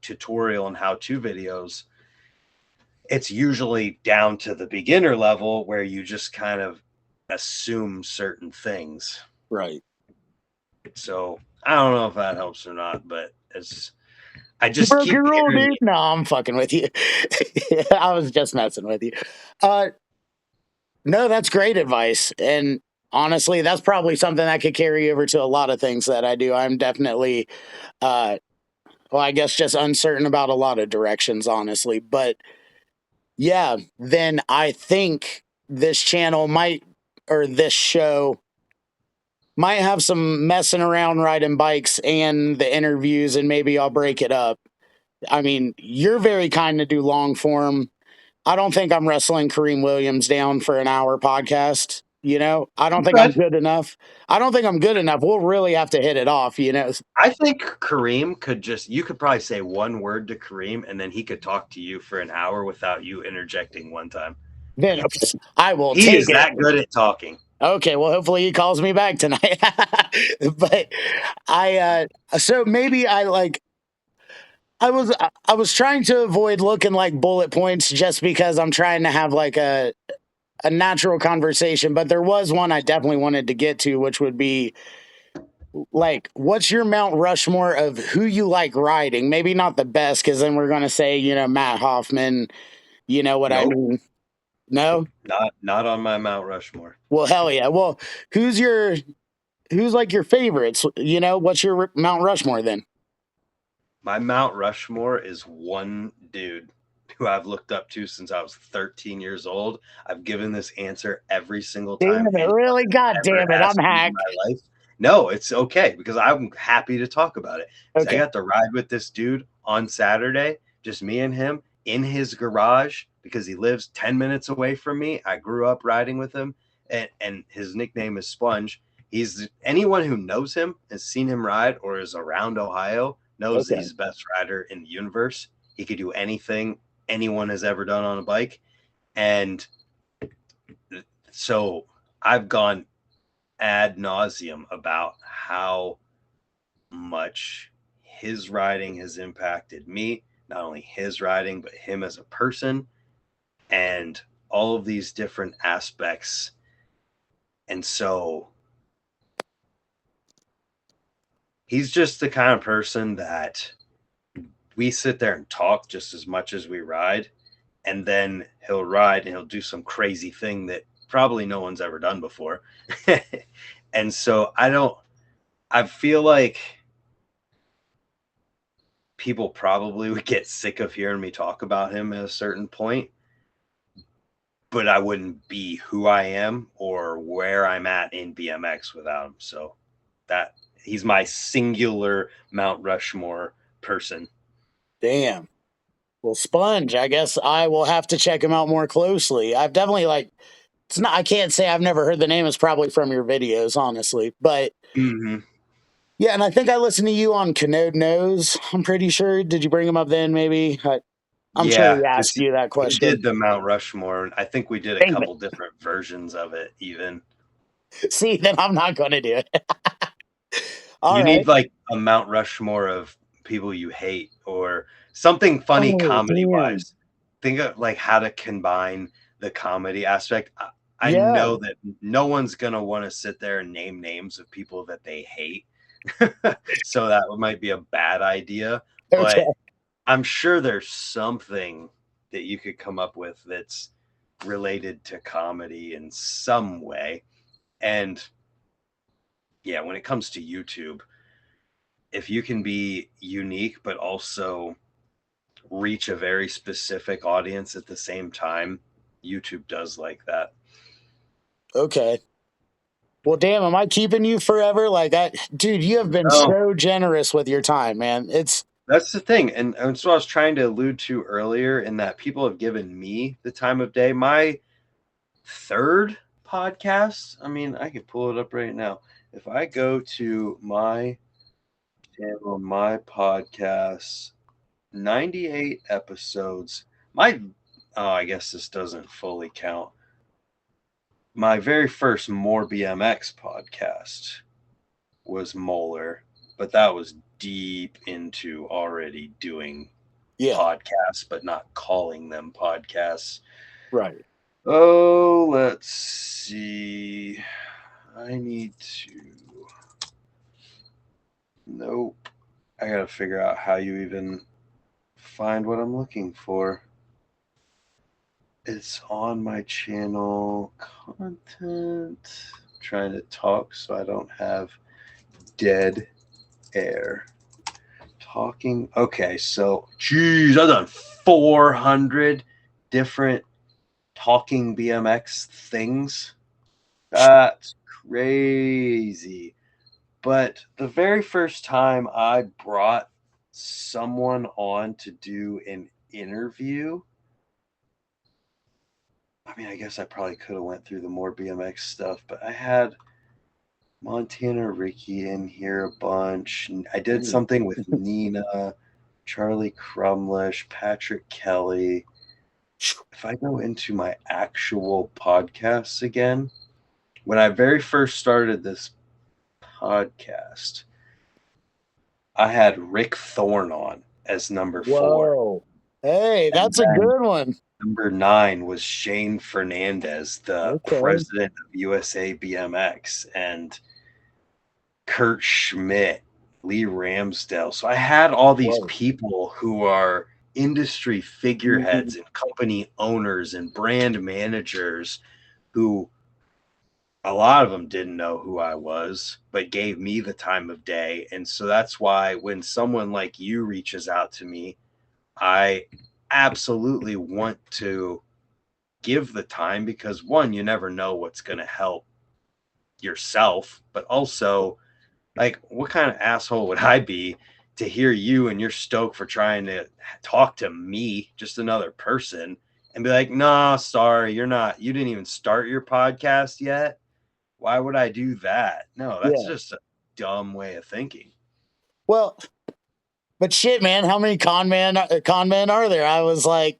tutorial and how-to videos, it's usually down to the beginner level where you just kind of assume certain things. Right. So I don't know if that helps or not, but I You just broke keep your rule, hearing dude. it. No, I'm fucking with you. I was just messing with you. Uh, no, that's great advice. And honestly, that's probably something that could carry over to a lot of things that I do. I'm definitely, uh, well, I guess just uncertain about a lot of directions, honestly. But yeah, then I think this channel might, or this show might have some messing around riding bikes and the interviews, and maybe I'll break it up. I mean, you're very kind to do long form. I don't think I'm wrestling Kareem Williams down for an hour podcast. You know, I don't think I'm But good enough. I don't think I'm good enough. We'll really have to hit it off, you know. I think Kareem could you could probably say one word to Kareem and then he could talk to you for an hour without you interjecting one time. Then I will He take is it. that good at talking. Okay, well, hopefully he calls me back tonight. But so maybe I was trying to avoid looking like bullet points just because I'm trying to have like a natural conversation, but there was one I definitely wanted to get to, which would be like, what's your Mount Rushmore of who you like riding? Maybe not the best, because then we're gonna say, you know, Matt Hoffman. You know what I Nope, mean? No. not on my Mount Rushmore. Well, hell yeah. Well, who's your who's like your favorites? You know, what's your Mount Rushmore then? My Mount Rushmore is one dude who I've looked up to since I was 13 years old. I've given this answer every single Damn time it! anyone Really? has God ever damn it! I'm asked me in hacked. my life. No, it's okay because I'm happy to talk about it. Because I Okay. got to ride with this dude on Saturday, just me and him in his garage because he lives 10 minutes away from me. I grew up riding with him, and his nickname is Sponge. He's anyone who knows him, has seen him ride, or is around Ohio knows that Okay. he's the best rider in the universe. He could do anything anyone has ever done on a bike. And so I've gone ad nauseum about how much his riding has impacted me, not only his riding, but him as a person, and all of these different aspects. And so he's just the kind of person that we sit there and talk just as much as we ride. And then he'll ride and he'll do some crazy thing that probably no one's ever done before. And so I feel like people probably would get sick of hearing me talk about him at a certain point, but I wouldn't be who I am or where I'm at in BMX without him. So that he's my singular Mount Rushmore person. Damn. Well, Sponge. I guess I will have to check him out more closely. I've definitely like. It's not. I can't say I've never heard the name. It's probably from your videos, honestly. But Mm-hmm. yeah, and I think I listened to you on Canode Knows. I'm pretty sure. Did you bring him up then? Maybe. I'm sure Yeah, he because asked you that he question. did the Mount Rushmore, and I think we did a Damn it. couple different versions of it even. See, then I'm not going to do it. All You right. need, like, a Mount Rushmore of people you hate or something funny Oh, damn. comedy-wise. Think of, like, how to combine the comedy aspect. I Yeah. know that no one's gonna wanna sit there and name names of people that they hate, so that might be a bad idea, Okay. but I'm sure there's something that you could come up with that's related to comedy in some way, and, yeah, when it comes to YouTube, if you can be unique but also reach a very specific audience at the same time, YouTube does like that. Okay. Well, damn, am I keeping you forever? Like that, dude, you have been No, so generous with your time, man. It's that's the thing. And that's what I was trying to allude to earlier in that people have given me the time of day. My third podcast, I mean, I could pull it up right now. If I go to my channel, my podcast, 98 episodes. I guess this doesn't fully count. My very first More BMX podcast was Moeller, but that was deep into already doing Yeah. podcasts, but not calling them podcasts. Right. Oh, let's see. I need to. Nope. I gotta figure out how you even find what I'm looking for. It's on my channel. Content. I'm trying to talk so I don't have dead air. Talking. Okay, so, geez, I've done 400 different talking BMX things. That's crazy. But the very first time I brought someone on to do an interview, I mean, I guess I probably could have went through the more BMX stuff, but I had Montana Ricky in here a bunch. I did Ooh. something with Nina, Charlie Crumlish, Patrick Kelly. If I go into my actual podcasts again, when I very first started this podcast, I had Rick Thorne on as number 4. Whoa. Hey, And that's a then good one. number 9 was Shane Fernandez, the Okay. president of USA BMX, and Kurt Schmidt, Lee Ramsdale. So I had all these Whoa. people who are industry Mhm. figureheads and company owners and brand managers who a lot of them didn't know who I was, but gave me the time of day. And so that's why when someone like you reaches out to me, I absolutely want to give the time because one, you never know what's going to help yourself, but also, like, what kind of asshole would I be to hear you and you're stoked for trying to talk to me, just another person, and be like, nah, sorry, you didn't even start your podcast yet. Why would I do that? No, that's Yeah. just a dumb way of thinking. Well, but shit, man, how many con men are there? I was like,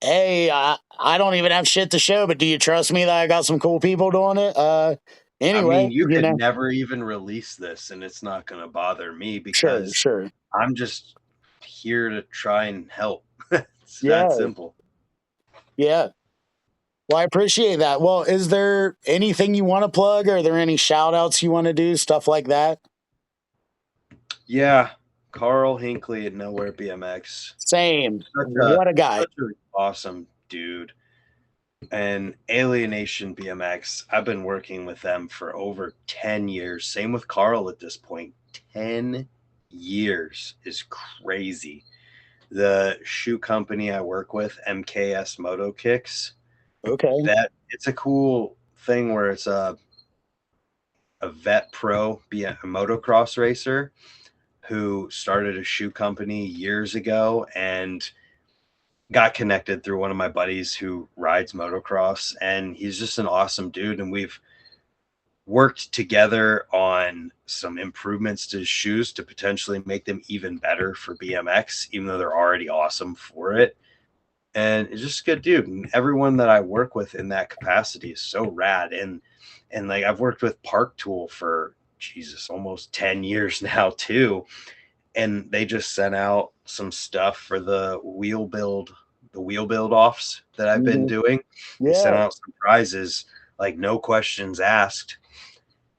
hey, I don't even have shit to show, but do you trust me that I got some cool people doing it? I Anyway, mean, you you could know, never even release this and it's not going to bother me sure, because sure. I'm just here to try and help. It's that Yeah, simple. yeah. Well, I appreciate that. Well, is there anything you want to plug? Are there any shout outs you want to do? Stuff like that? Yeah, Carl Hinkley at Nowhere BMX. Same. Such a What a guy. such an awesome dude. And Alienation BMX, I've been working with them for over 10 years. Same with Carl at this point. 10 years is crazy. The shoe company I work with, MKS Moto Kicks, Okay. that it's a cool thing where it's a vet pro, be a motocross racer who started a shoe company years ago and got connected through one of my buddies who rides motocross, and he's just an awesome dude, and we've worked together on some improvements to his shoes to potentially make them even better for BMX, even though they're already awesome for it. And it's just a good dude. And everyone that I work with in that capacity is so rad. And like I've worked with Park Tool for Jesus, almost 10 years now too. And they just sent out some stuff for the wheel build offs that I've been Hmm. doing. They sent Yeah. out some prizes, like no questions asked.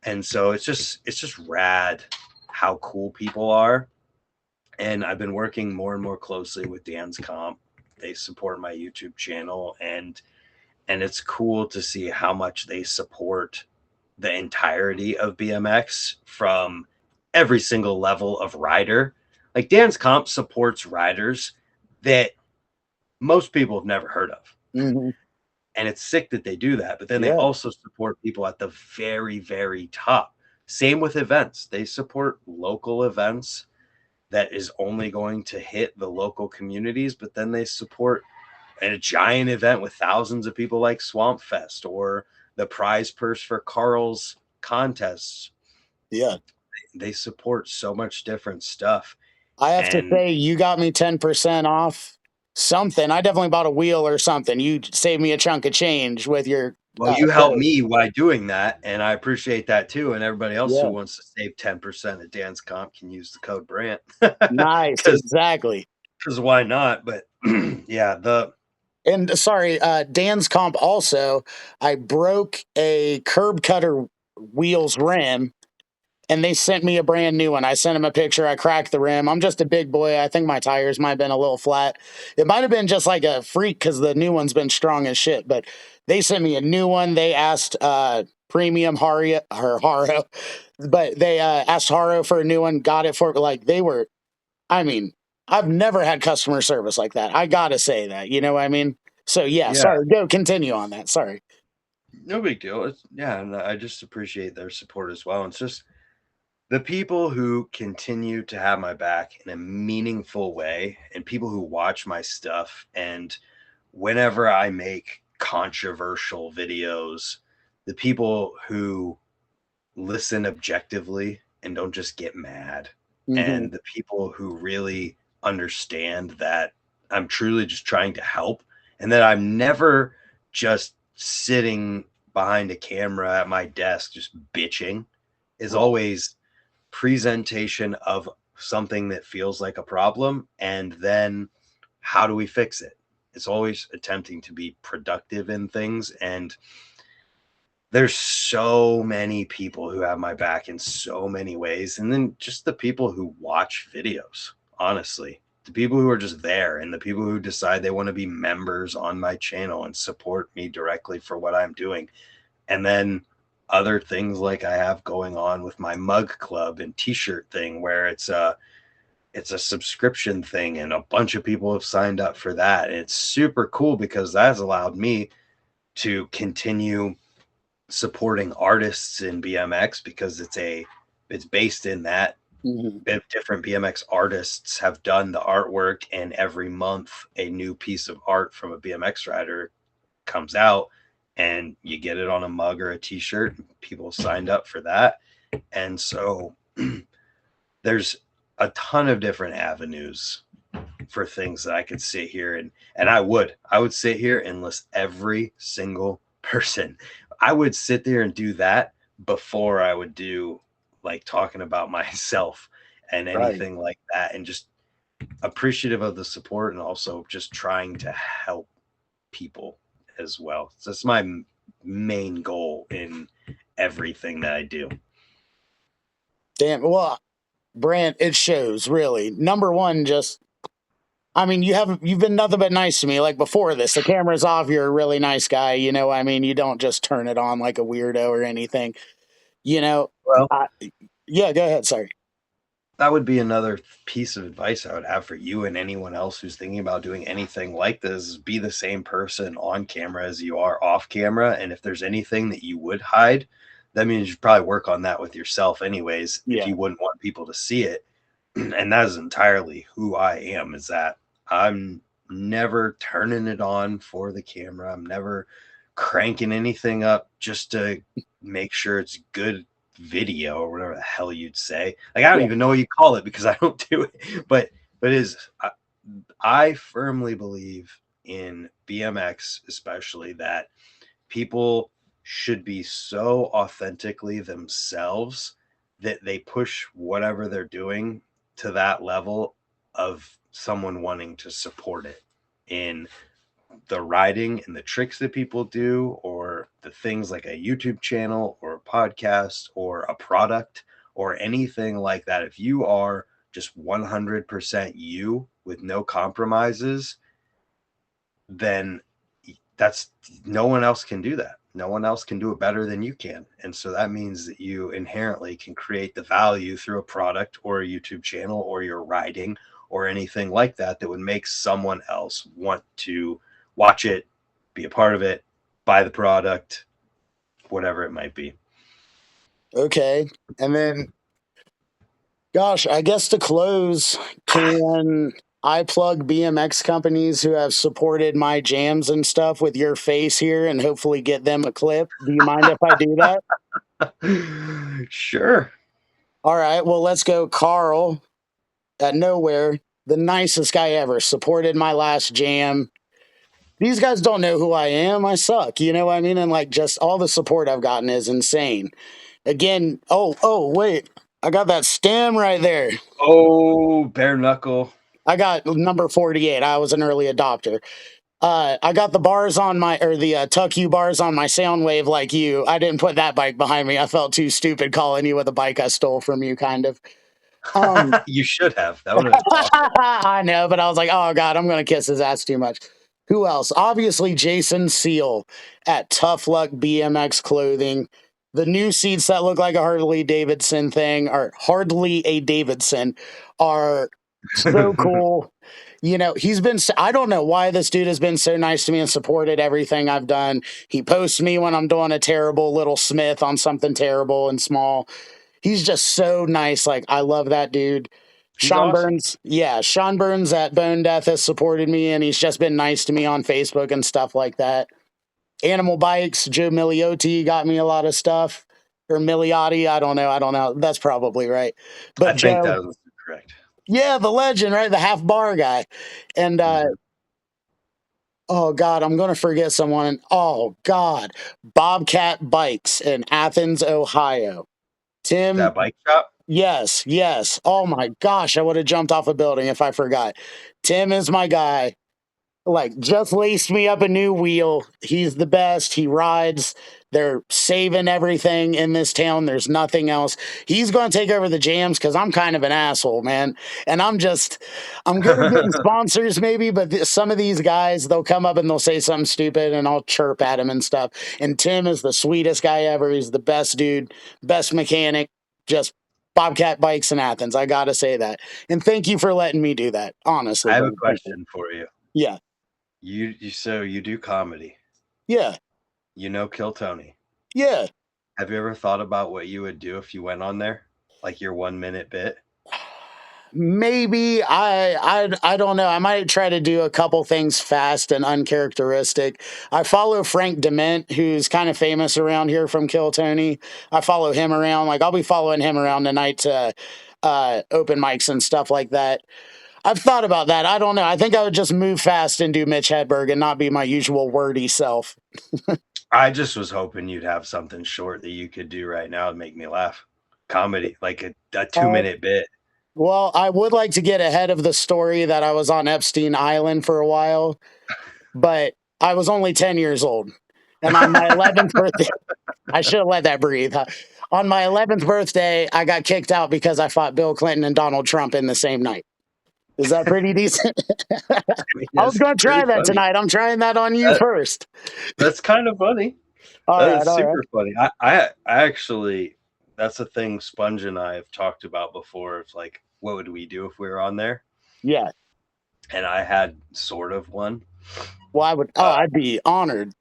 And so it's just rad how cool people are. And I've been working more and more closely with Dan's Comp. They support my YouTube channel, and it's cool to see how much they support the entirety of BMX from every single level of rider. Like Dan's Comp supports riders that most people have never heard of. Hmm. And it's sick that they do that. But then they Yeah. also support people at the very, very top. Same with events. They support local events that is only going to hit the local communities, but then they support a giant event with thousands of people like Swamp Fest or the prize purse for Carl's contests. Yeah. They support so much different stuff. I have to And say, you got me 10% off something. I definitely bought a wheel or something. You saved me a chunk of change with your well, you helped code. me by doing that, and I appreciate that too. And everybody else who Yeah. wants to save 10% at Dan's Comp can use the code Brant. Nice. Because Exactly. why not? But yeah, And sorry, Dan's comp also, I broke a curb cutter wheels rim and they sent me a brand new one. I sent him a picture. I cracked the rim. I'm just a big boy. I think my tires might have been a little flat. It might have been just like a freak because the new one's been strong as shit. But they sent me a new one. They asked premium Haro, but they asked Haro for a new one. Got it for like they were. I mean, I've never had customer service like that. I gotta say that. You know what I mean? So yeah. yeah, Sorry. Go continue on that. Sorry. no big deal. Yeah, and I just appreciate their support as well. It's just the people who continue to have my back in a meaningful way, and people who watch my stuff, and whenever I make controversial videos, the people who listen objectively and don't just get mad, Hmm. and the people who really understand that I'm truly just trying to help, and that I'm never just sitting behind a camera at my desk just bitching, is Right. always presentation of something that feels like a problem, and then how do we fix it. It's always attempting to be productive in things, and there's so many people who have my back in so many ways. And then just the people who watch videos, honestly, the people who are just there, and the people who decide they want to be members on my channel and support me directly for what I'm doing. And then other things like I have going on with my mug club and t-shirt thing, where it's a subscription thing, and a bunch of people have signed up for that. And it's super cool because that has allowed me to continue supporting artists in BMX, because it's based in that. Hmm. Different BMX artists have done the artwork, and every month a new piece of art from a BMX rider comes out, and you get it on a mug or a t-shirt. People signed up for that. And so there's a ton of different avenues for things that I could sit here and I would sit here and list every single person. I would sit there and do that before I would do like talking about myself and Right. anything like that, and just appreciative of the support, and also just trying to help people as well. So that's my main goal in everything that I do. Damn. Well, Brant, it shows really. Number one, just I mean, you've been nothing but nice to me. Like before this, the camera's off. You're a really nice guy. You know, I mean, you don't just turn it on like a weirdo or anything. You know, Well, I, yeah. Go ahead. Sorry. that would be another piece of advice I would have for you and anyone else who's thinking about doing anything like this. Be the same person on camera as you are off camera. And if there's anything that you would hide, that means you should probably work on that with yourself anyways, if Yeah. you wouldn't want people to see it. And that is entirely who I am, is that I'm never turning it on for the camera. I'm never cranking anything up just to make sure it's good video, or whatever the hell you'd say. Like, I don't Yeah. even know what you call it, because I don't do it. But it is I firmly believe in BMX, especially, that people should be so authentically themselves that they push whatever they're doing to that level of someone wanting to support it in the riding and the tricks that people do, or the things like a YouTube channel or a podcast or a product or anything like that. If you are just 100% you with no compromises, then that's no one else can do that. No one else can do it better than you can. And so that means that you inherently can create the value through a product or a YouTube channel or your writing or anything like that, that would make someone else want to watch it, be a part of it, buy the product, whatever it might be. Okay. And then, gosh, I guess to close, can I plug BMX companies who have supported my jams and stuff with your face here and hopefully get them a clip? Do you mind if I do that? Sure. All right, well, let's go. Carl at Nowhere, the nicest guy ever, supported my last jam. These guys don't know who I am. I suck. You know what I mean? And like just all the support I've gotten is insane. Again, wait. I got that stem right there. Oh, bare knuckle. I got number 48. I was an early adopter. I got the bars on my, or the Tuck You bars on my Soundwave like you. I didn't put that bike behind me. I felt too stupid calling you with a bike I stole from you, kind of. Um, You should have. That would have been awesome. I know, but I was like, oh God, I'm gonna kiss his ass too much. Who else? Obviously, Jason Seal at Tough Luck BMX Clothing. The new seats that look like a Harley Davidson thing, or hardly a Davidson, are so cool. You know, he's been, I don't know why this dude has been so nice to me and supported everything I've done. He posts me when I'm doing a terrible little Smith on something terrible and small. He's just so nice. Like, I love that dude. He's Sean awesome. Burns, yeah, Sean Burns at Bone Death has supported me, and he's just been nice to me on Facebook and stuff like that. Animal Bikes, Joe Miliotti got me a lot of stuff. Or Miliotti, I don't know. I don't know. That's probably right. I But think Joe, that was correct. yeah, the legend, right? The half bar guy. And Mhm. oh God, I'm gonna forget someone. Oh God, Bobcat Bikes in Athens, Ohio. Tim, That bike shop. yes, yes. Oh my gosh, I would have jumped off a building if I forgot. Tim is my guy. Like, just laced me up a new wheel. He's the best. He rides. They're saving everything in this town. There's nothing else. He's going to take over the jams because I'm kind of an asshole, man. And I'm good at getting sponsors, maybe, but some of these guys, they'll come up and they'll say something stupid and I'll chirp at him and stuff. And Tim is the sweetest guy ever. He's the best dude, best mechanic, just Bobcat Bikes in Athens. I got to say that. And thank you for letting me do that. Honestly, I have a brother. Thank you. question for you. Yeah. You do comedy. Yeah. You know Kill Tony. Yeah. Have you ever thought about what you would do if you went on there? Like your 1 minute bit? Maybe I don't know. I might try to do a couple things fast and uncharacteristic. I follow Frank Dement, who's kind of famous around here from Kill Tony. I follow him around. Like, I'll be following him around tonight to open mics and stuff like that. I've thought about that. I don't know. I think I would just move fast and do Mitch Hedberg and not be my usual wordy self. I just was hoping you'd have something short that you could do right now to make me laugh. Comedy, like a two Uh, minute bit. well, I would like to get ahead of the story that I was on Epstein Island for a while, but I was only 10 years old. And on my 11th birthday, I should have let that breathe. Huh? On my 11th birthday, I got kicked out because I fought Bill Clinton and Donald Trump in the same night. Is that pretty decent? I mean, I was it's going to pretty try that funny. tonight. I'm trying that on you That first. that's kind of funny. All That right. is All right. super funny. I actually that's a thing Sponge and I have talked about before. It's like, what would we do if we were on there? Yeah. And I had sort of one. Well, I would, oh, Uh, I'd be honored.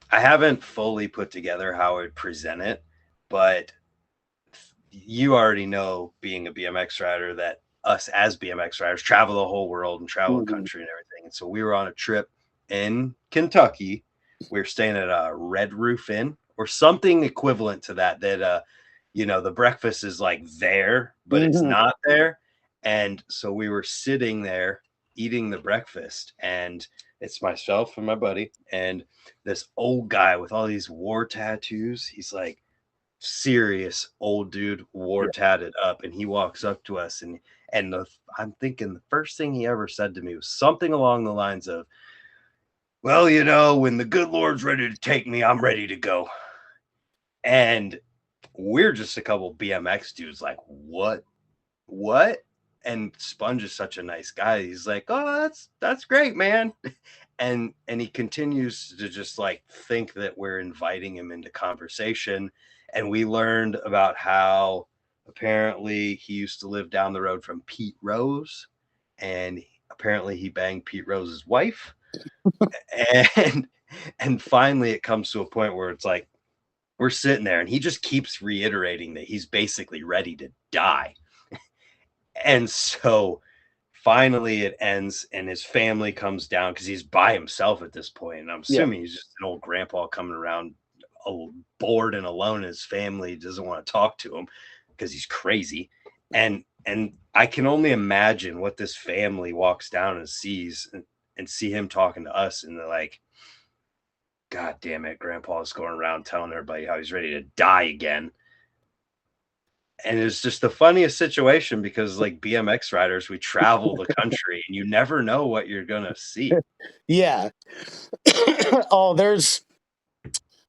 I haven't fully put together how I would present it, but you already know, being a BMX rider, that us as BMX riders travel the whole world and travel the Mhm. country and everything. And so we were on a trip in Kentucky. We were staying at a Red Roof Inn or something equivalent to that. The breakfast is like there, but it's Mhm. not there. And so we were sitting there eating the breakfast, and it's myself and my buddy and this old guy with all these war tattoos. He's like serious old dude, war Yeah. tatted up, and he walks up to us, I'm thinking the first thing he ever said to me was something along the lines of, "Well, when the good Lord's ready to take me, I'm ready to go." And we're just a couple BMX dudes, like, what? And Sponge is such a nice guy. He's like, "Oh, that's great, man." And he continues to just like think that we're inviting him into conversation. And we learned about how apparently he used to live down the road from Pete Rose, and apparently he banged Pete Rose's wife. And and finally it comes to a point where it's like we're sitting there and he just keeps reiterating that he's basically ready to die. And so finally it ends and his family comes down because he's by himself at this point. And I'm Yeah. assuming he's just an old grandpa coming around bored and alone. His family doesn't want to talk to him. because he's crazy. And I can only imagine what this family walks down and sees, and see him talking to us, and they're like, God damn it, Grandpa's going around telling everybody how he's ready to die again. And it's just the funniest situation because, like, BMX riders, we travel the country and you never know what you're gonna see. Yeah. Oh,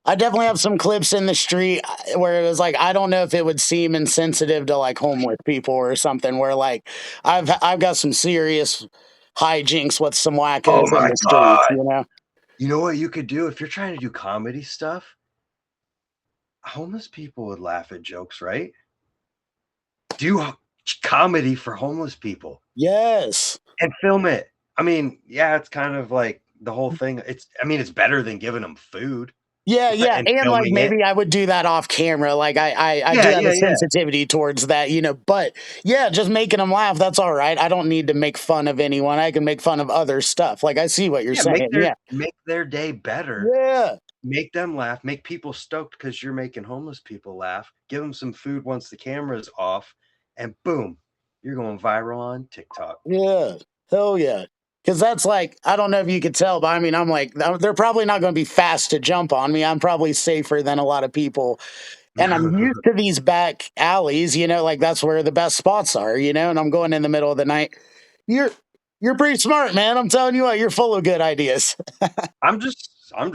I definitely have some clips in the street where it was like I don't know if it would seem insensitive to like homeless people or something. Where like I've got some serious hijinks with some Oh wackos in my the streets, god. you know. You know what you could do if you're trying to do comedy stuff? Homeless people would laugh at jokes, right? Do comedy for homeless people Yes. and film it. I mean, yeah, it's kind of like the whole thing. It's better than giving them food Yeah, yeah, and and like filming it. maybe I would do that off camera. Like I do Yeah, have a yeah, yeah. sensitivity towards that, you know. But yeah, just making them laugh, that's all right. I don't need to make fun of anyone. I can make fun of other stuff. Like I see what you're Yeah, saying. Yeah, make their day better. yeah, Make them laugh, make people stoked because you're making homeless people laugh. Give them some food once the camera's off, and boom, you're going viral on TikTok. yeah. Hell yeah. Because that's like I don't know if you could tell, but I mean I'm like they're probably not going to be fast to jump on me. I'm probably safer than a lot of people, and I'm used to these back alleys. You know, like that's where the best spots are. You know, and I'm going in the middle of the night. You're you're pretty smart, man. I'm telling you what, you're full of good ideas. I'm just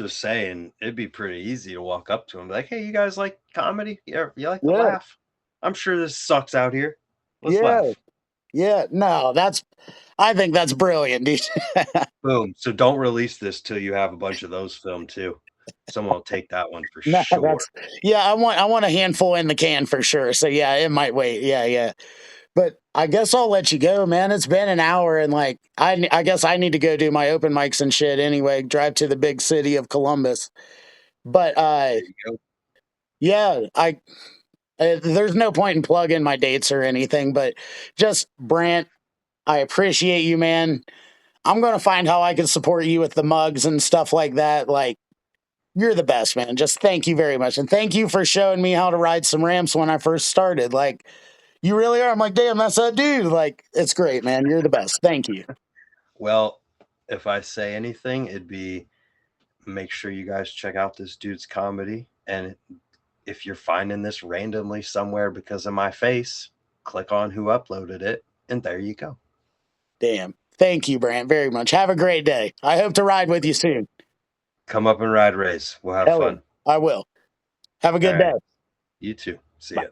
saying it'd be pretty easy to walk up to them like, "Hey, you guys like comedy? Yeah, you like to Yeah, laugh? I'm sure this sucks out here. Let's yeah, laugh." yeah. No, I think that's brilliant, dude. Boom. So don't release this till you have a bunch of those filmed too. Someone will take that one for No, sure. yeah. I want a handful in the can for sure. So yeah, it might wait. Yeah, yeah. But I guess I'll let you go, man. It's been an hour, and like I guess I need to go do my open mics and shit anyway. Drive to the big city of Columbus. But There you go. yeah, there's no point in plugging my dates or anything. But just Brant, I appreciate you, man. I'm gonna find how I can support you with the mugs and stuff like that. Like you're the best, man. Just thank you very much, and thank you for showing me how to ride some ramps when I first started. Like you really are. I'm like, damn, that's that dude. Like it's great, man. You're the best. Thank you. Well, if I say anything, it'd be make sure you guys check out this dude's comedy. And if you're finding this randomly somewhere because of my face, click on who uploaded it, and there you go. Damn. Thank you, Brant, very much. Have a great day. I hope to ride with you soon. Come up and ride race. We'll have Hell yeah. fun. I will. Have a All good day. right. You too. See Bye. ya.